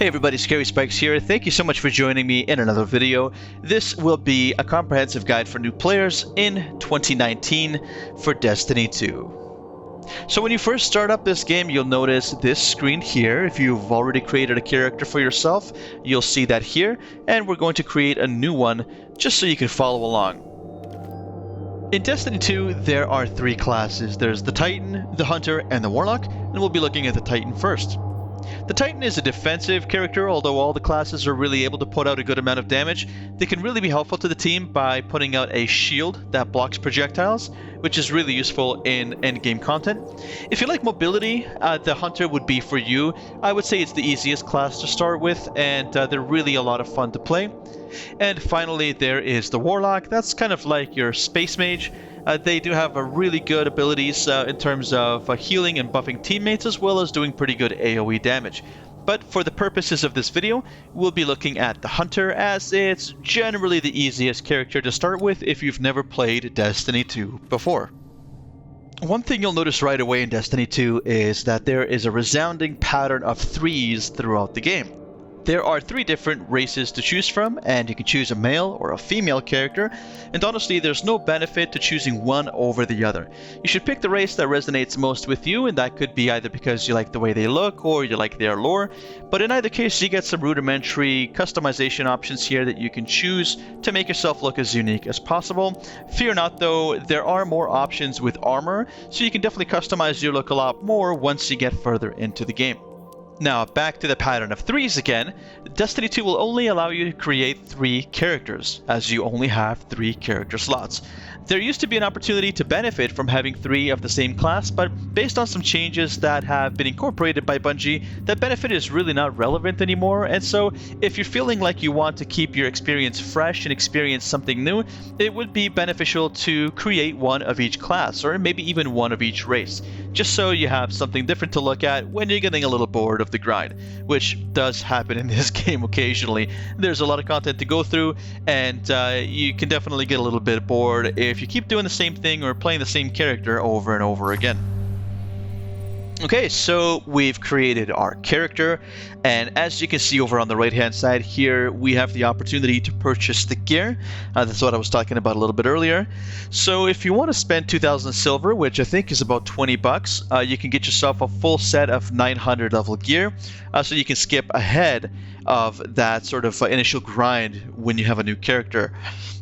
Hey everybody, Scary Spikes here. Thank you so much for joining me in another video. This will be a comprehensive guide for new players in 2019 for Destiny 2. So when you first start up this game, you'll notice this screen here. If you've already created a character for yourself, you'll see that here, and we're going to create a new one just so you can follow along. In Destiny 2, there are three classes. There's the Titan, the Hunter, and the Warlock, and we'll be looking at the Titan first. The Titan is a defensive character, although all the classes are really able to put out a good amount of damage. They can really be helpful to the team by putting out a shield that blocks projectiles, which is really useful in endgame content. If you like mobility, the Hunter would be for you. I would say it's the easiest class to start with, and they're really a lot of fun to play. And finally, there is the Warlock. That's kind of like your Space Mage. They do have a really good abilities in terms of healing and buffing teammates, as well as doing pretty good AoE damage. But for the purposes of this video, we'll be looking at the Hunter, as it's generally the easiest character to start with if you've never played Destiny 2 before. One thing you'll notice right away in Destiny 2 is that there is a resounding pattern of threes throughout the game. There are three different races to choose from, and you can choose a male or a female character, and honestly there's no benefit to choosing one over the other. You should pick the race that resonates most with you, and that could be either because you like the way they look or you like their lore, but in either case you get some rudimentary customization options here that you can choose to make yourself look as unique as possible. Fear not though, there are more options with armor, so you can definitely customize your look a lot more once you get further into the game. Now, back to the pattern of threes again. Destiny 2 will only allow you to create 3 characters, as you only have 3 character slots. There used to be an opportunity to benefit from having 3 of the same class, but based on some changes that have been incorporated by Bungie, that benefit is really not relevant anymore, and so if you're feeling like you want to keep your experience fresh and experience something new, it would be beneficial to create one of each class, or maybe even one of each race, just so you have something different to look at when you're getting a little bored of the grind, which does happen in this game occasionally. There's a lot of content to go through, and you can definitely get a little bit bored if you keep doing the same thing or playing the same character over and over again. Okay, so we've created our character, and as you can see over on the right hand side here, we have the opportunity to purchase the gear. That's what I was talking about a little bit earlier. So if you want to spend 2,000 silver, which I think is about 20 bucks, you can get yourself a full set of 900 level gear, so you can skip ahead of that sort of initial grind when you have a new character.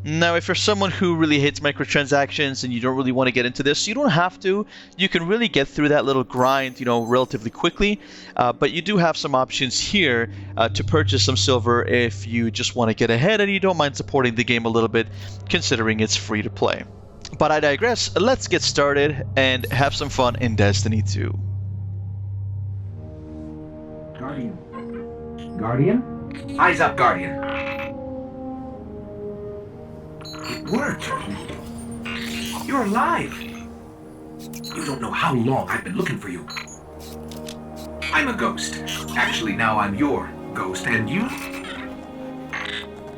Now, if you're someone who really hates microtransactions and you don't really want to get into this, you don't have to. You can really get through that little grind, relatively quickly. But you do have some options here to purchase some silver if you just want to get ahead and you don't mind supporting the game a little bit, considering it's free to play. But I digress. Let's get started and have some fun in Destiny 2. Guardian? Eyes up, Guardian. It worked. You're alive. You don't know how long I've been looking for you. I'm a ghost. Actually, now I'm your ghost, and you?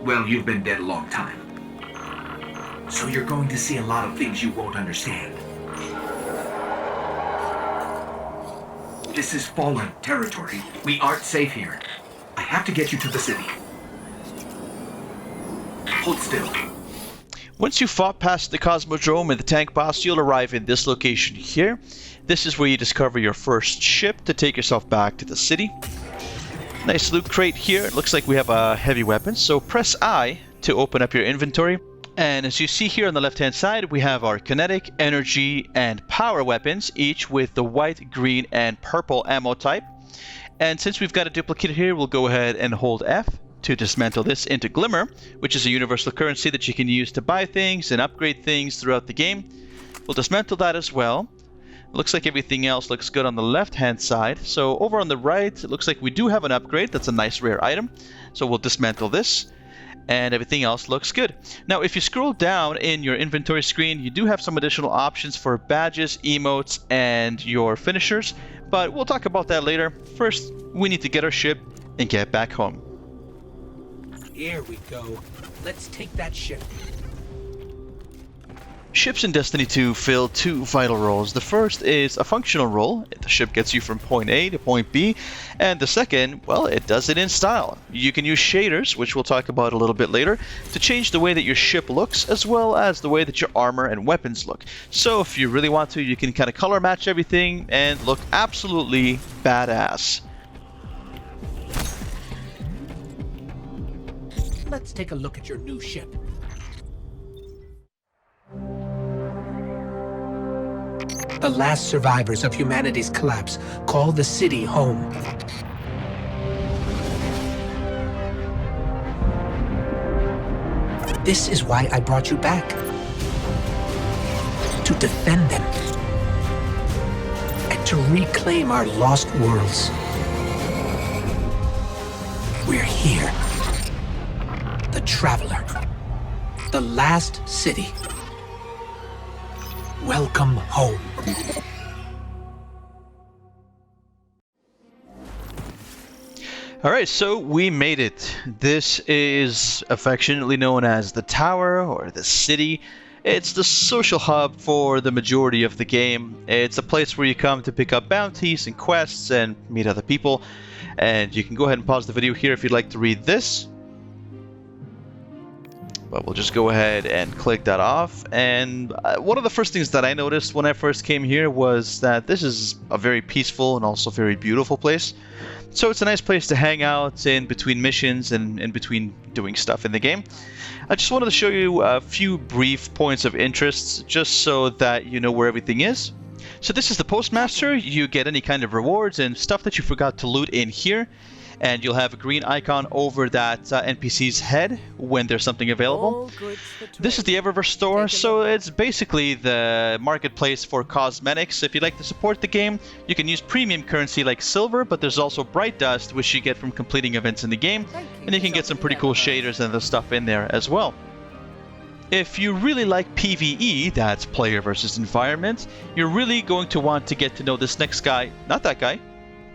Well, you've been dead a long time. So you're going to see a lot of things you won't understand. This is fallen territory. We aren't safe here. I have to get you to the city. Hold still. Once you've fought past the Cosmodrome and the tank boss, you'll arrive in this location here. This is where you discover your first ship to take yourself back to the city. Nice loot crate here. It looks like we have a heavy weapon, so press I to open up your inventory. And as you see here on the left hand side, we have our kinetic, energy, and power weapons, each with the white, green, and purple ammo type. And since we've got a duplicate here, we'll go ahead and hold F to dismantle this into Glimmer, which is a universal currency that you can use to buy things and upgrade things throughout the game. We'll dismantle that as well. Looks like everything else looks good on the left hand side. So over on the right, it looks like we do have an upgrade. That's a nice rare item. So we'll dismantle this, and everything else looks good. Now if you scroll down in your inventory screen, you do have some additional options for badges, emotes, and your finishers, but we'll talk about that later. First, we need to get our ship and get back home. Here we go. Let's take that ship. Ships in Destiny 2 fill two vital roles. The first is a functional role. The ship gets you from point A to point B. And the second, well, it does it in style. You can use shaders, which we'll talk about a little bit later, to change the way that your ship looks, as well as the way that your armor and weapons look. So if you really want to, you can kind of color match everything and look absolutely badass. Let's take a look at your new ship. The last survivors of humanity's collapse call the city home. This is why I brought you back. To defend them. And to reclaim our lost worlds. We're here. The Traveler. The last city. Welcome home. Alright, so we made it. This is affectionately known as the Tower or the City. It's the social hub for the majority of the game. It's a place where you come to pick up bounties and quests and meet other people. And you can go ahead and pause the video here if you'd like to read this. But we'll just go ahead and click that off. And one of the first things that I noticed when I first came here was that this is a very peaceful and also very beautiful place. So it's a nice place to hang out in between missions and in between doing stuff in the game. I just wanted to show you a few brief points of interest just so that you know where everything is. So this is the Postmaster. You get any kind of rewards and stuff that you forgot to loot in here. And you'll have a green icon over that NPC's head when there's something available. This is the Eververse store, so it's basically the marketplace for cosmetics. If you'd like to support the game, you can use premium currency like silver, but there's also Bright Dust, which you get from completing events in the game, and you can get some pretty cool shaders and other stuff in there as well. If you really like PvE, that's player versus environment, you're really going to want to get to know this next guy, not that guy,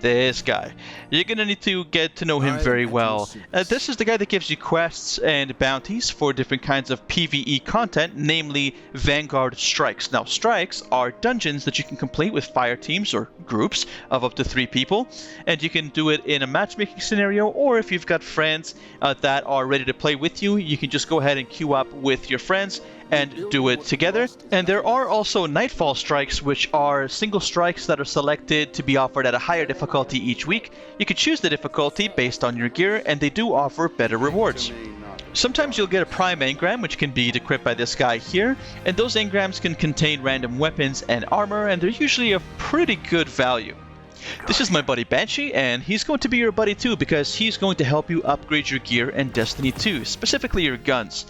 this guy. You're going to need to get to know him very well. This is the guy that gives you quests and bounties for different kinds of PvE content, namely Vanguard Strikes. Now, strikes are dungeons that you can complete with fire teams or groups of up to 3 people, and you can do it in a matchmaking scenario, or if you've got friends that are ready to play with you, you can just go ahead and queue up with your friends and do it together. And there are also Nightfall Strikes, which are single strikes that are selected to be offered at a higher difficulty each week. You can choose the difficulty based on your gear, and they do offer better rewards. Sometimes you'll get a Prime Engram, which can be equipped by this guy here, and those engrams can contain random weapons and armor, and they're usually of pretty good value. This is my buddy Banshee, and he's going to be your buddy too, because he's going to help you upgrade your gear in Destiny 2, specifically your guns.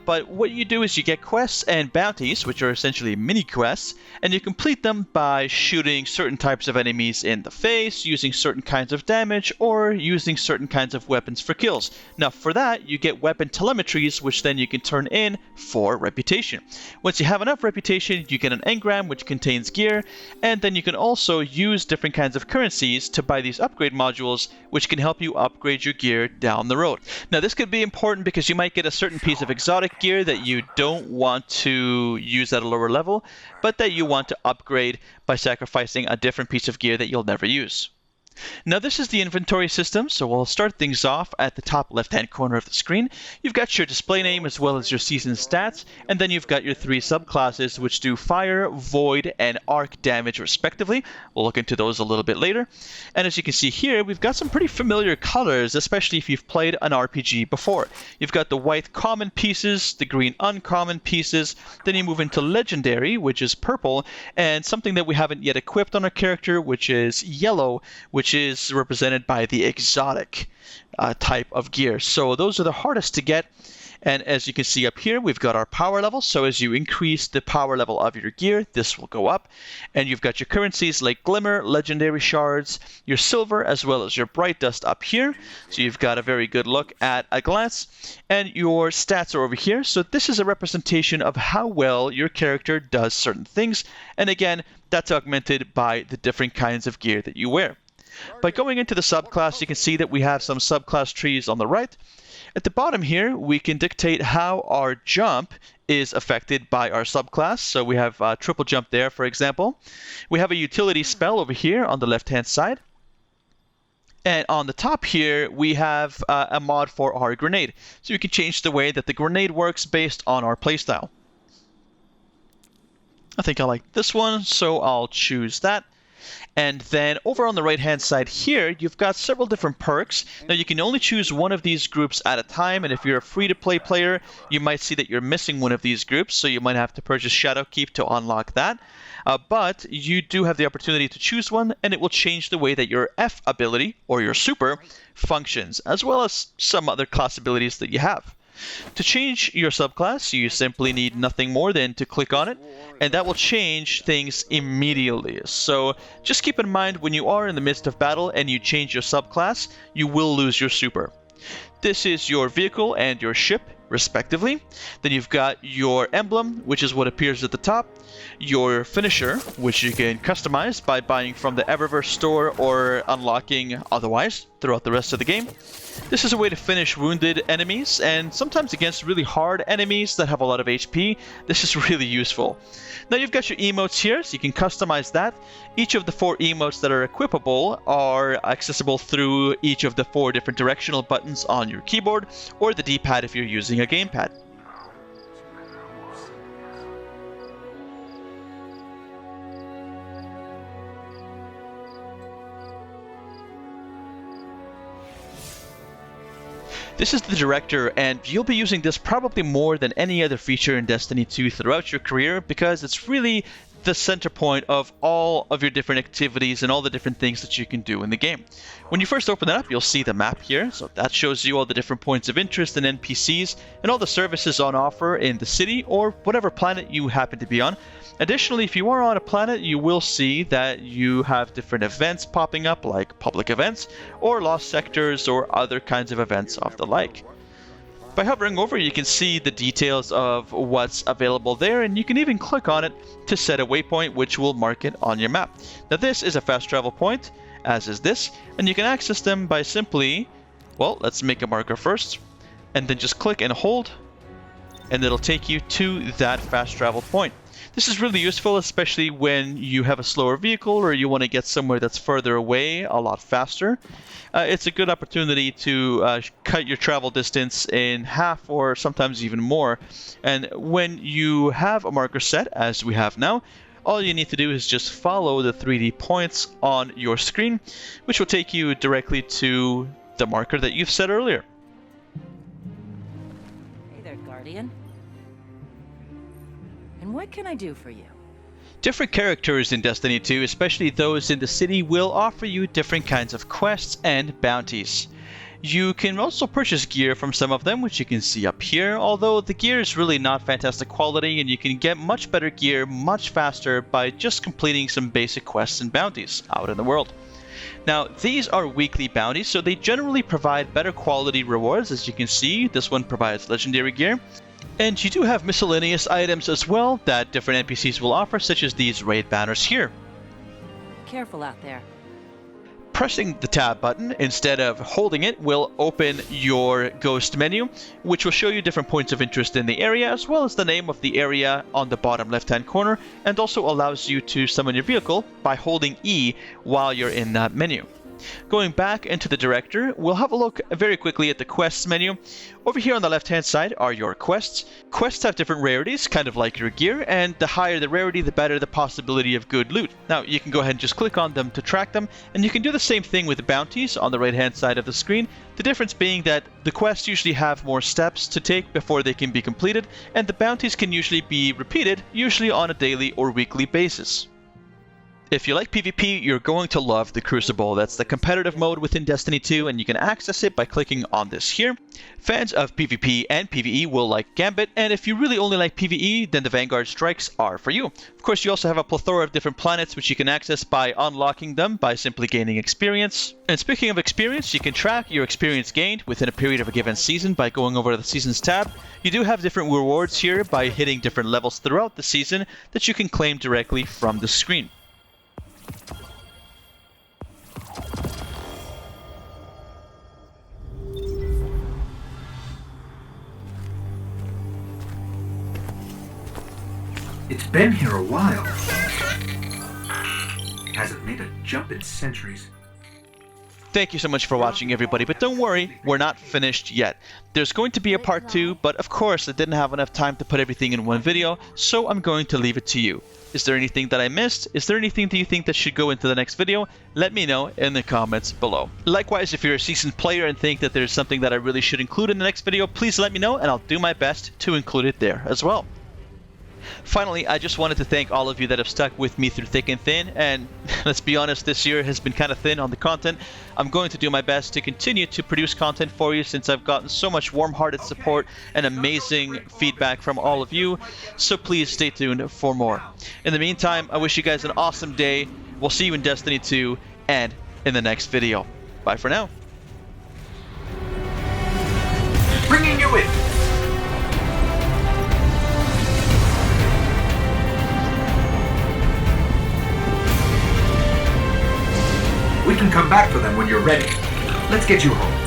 But what you do is you get quests and bounties, which are essentially mini quests, and you complete them by shooting certain types of enemies in the face, using certain kinds of damage, or using certain kinds of weapons for kills. Now for that, you get weapon telemetries, which then you can turn in for reputation. Once you have enough reputation, you get an engram, which contains gear, and then you can also use different kinds of currencies to buy these upgrade modules, which can help you upgrade your gear down the road. Now this could be important because you might get a certain piece of exotic gear that you don't want to use at a lower level, but that you want to upgrade by sacrificing a different piece of gear that you'll never use. Now this is the inventory system, so we'll start things off at the top left-hand corner of the screen. You've got your display name as well as your season stats, and then you've got your 3 subclasses which do fire, void, and arc damage respectively. We'll look into those a little bit later. And as you can see here, we've got some pretty familiar colors, especially if you've played an RPG before. You've got the white common pieces, the green uncommon pieces, then you move into legendary, which is purple, and something that we haven't yet equipped on our character, which is yellow, which is represented by the exotic type of gear. So those are the hardest to get. And as you can see up here, we've got our power level. So as you increase the power level of your gear, this will go up. And you've got your currencies like Glimmer, Legendary Shards, your Silver, as well as your Bright Dust up here. So you've got a very good look at a glance. And your stats are over here. So this is a representation of how well your character does certain things. And again, that's augmented by the different kinds of gear that you wear. By going into the subclass, you can see that we have some subclass trees on the right. At the bottom here, we can dictate how our jump is affected by our subclass. So we have triple jump there, for example. We have a utility spell over here on the left-hand side. And on the top here, we have a mod for our grenade. So you can change the way that the grenade works based on our playstyle. I think I like this one, so I'll choose that. And then over on the right-hand side here, you've got several different perks. Now, you can only choose one of these groups at a time, and if you're a free-to-play player, you might see that you're missing one of these groups, so you might have to purchase Shadowkeep to unlock that. But you do have the opportunity to choose one, and it will change the way that your F ability, or your super, functions, as well as some other class abilities that you have. To change your subclass, you simply need nothing more than to click on it, and that will change things immediately. So just keep in mind, when you are in the midst of battle and you change your subclass, you will lose your super. This is your vehicle and your ship, respectively. Then you've got your emblem, which is what appears at the top, your finisher, which you can customize by buying from the Eververse store or unlocking otherwise throughout the rest of the game. This is a way to finish wounded enemies, and sometimes against really hard enemies that have a lot of HP, this is really useful. Now you've got your emotes here, so you can customize that. Each of the 4 emotes that are equipable are accessible through each of the 4 different directional buttons on your keyboard, or the D-pad if you're using a gamepad. This is the director, and you'll be using this probably more than any other feature in Destiny 2 throughout your career, because it's really the center point of all of your different activities and all the different things that you can do in the game. When you first open it up, you'll see the map here, so that shows you all the different points of interest and NPCs and all the services on offer in the city or whatever planet you happen to be on. Additionally, if you are on a planet, you will see that you have different events popping up, like public events or lost sectors or other kinds of events of the like. By hovering over, you can see the details of what's available there, and you can even click on it to set a waypoint, which will mark it on your map. Now, this is a fast travel point, as is this, and you can access them by simply, well, let's make a marker first, and then just click and hold, and it'll take you to that fast travel point. This is really useful, especially when you have a slower vehicle or you want to get somewhere that's further away a lot faster. It's a good opportunity to cut your travel distance in half or sometimes even more. And when you have a marker set, as we have now, all you need to do is just follow the 3D points on your screen, which will take you directly to the marker that you've set earlier. Hey there, Guardian. And what can I do for you? Different characters in Destiny 2, especially those in the city, will offer you different kinds of quests and bounties. You can also purchase gear from some of them, which you can see up here, although the gear is really not fantastic quality and you can get much better gear much faster by just completing some basic quests and bounties out in the world. Now, these are weekly bounties, so they generally provide better quality rewards. As you can see, this one provides legendary gear. And you do have miscellaneous items as well that different NPCs will offer, such as these raid banners here. Careful out there. Pressing the tab button instead of holding it will open your ghost menu, which will show you different points of interest in the area, as well as the name of the area on the bottom left-hand corner, and also allows you to summon your vehicle by holding E while you're in that menu. Going back into the director, we'll have a look very quickly at the quests menu. Over here on the left hand side are your quests. Quests have different rarities, kind of like your gear, and the higher the rarity, the better the possibility of good loot. Now, you can go ahead and just click on them to track them, and you can do the same thing with the bounties on the right hand side of the screen. The difference being that the quests usually have more steps to take before they can be completed, and the bounties can usually be repeated, usually on a daily or weekly basis. If you like PvP, you're going to love the Crucible. That's the competitive mode within Destiny 2, and you can access it by clicking on this here. Fans of PvP and PvE will like Gambit, and if you really only like PvE, then the Vanguard Strikes are for you. Of course, you also have a plethora of different planets which you can access by unlocking them by simply gaining experience. And speaking of experience, you can track your experience gained within a period of a given season by going over to the Seasons tab. You do have different rewards here by hitting different levels throughout the season that you can claim directly from the screen. It's been here a while. Hasn't made a jump in centuries. Thank you so much for watching, everybody, but don't worry, we're not finished yet. There's going to be a part 2, but of course I didn't have enough time to put everything in one video, so I'm going to leave it to you. Is there anything that I missed? Is there anything that you think that should go into the next video? Let me know in the comments below. Likewise, if you're a seasoned player and think that there's something that I really should include in the next video, please let me know and I'll do my best to include it there as well. Finally, I just wanted to thank all of you that have stuck with me through thick and thin, and let's be honest, this year has been kind of thin on the content. I'm going to do my best to continue to produce content for you since I've gotten so much warm-hearted support and amazing feedback from all of you, so please stay tuned for more. In the meantime, I wish you guys an awesome day. We'll see you in Destiny 2 and in the next video. Bye for now. Bringing you in! We can come back for them when you're ready. Let's get you home.